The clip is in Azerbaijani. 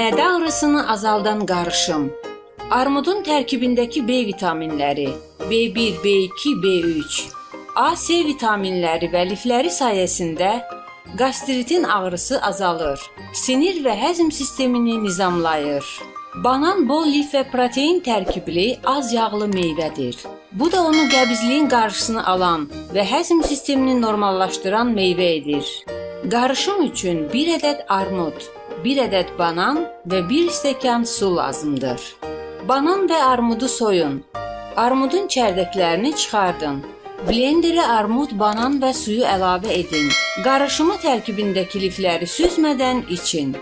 Mədə ağrısını azaldan qarışım. Armudun tərkibindəki B vitaminləri, B1, B2, B3, A, C vitaminləri və lifləri sayəsində qastritin ağrısı azalır, sinir və həzm sistemini nizamlayır. Banan bol lif və protein tərkibli az yağlı meyvədir. Bu da onu qəbizliyin qarşısını alan və həzm sistemini normallaşdıran meyvə edir. Qarışım üçün 1 ədəd armud, 1 ədəd banan və 1 stəkan su lazımdır. Banan və armudu soyun. Armudun çərdəklərini çıxardın. Blenderə armud, banan və suyu əlavə edin. Qarışımı tərkibindəki lifləri süzmədən için.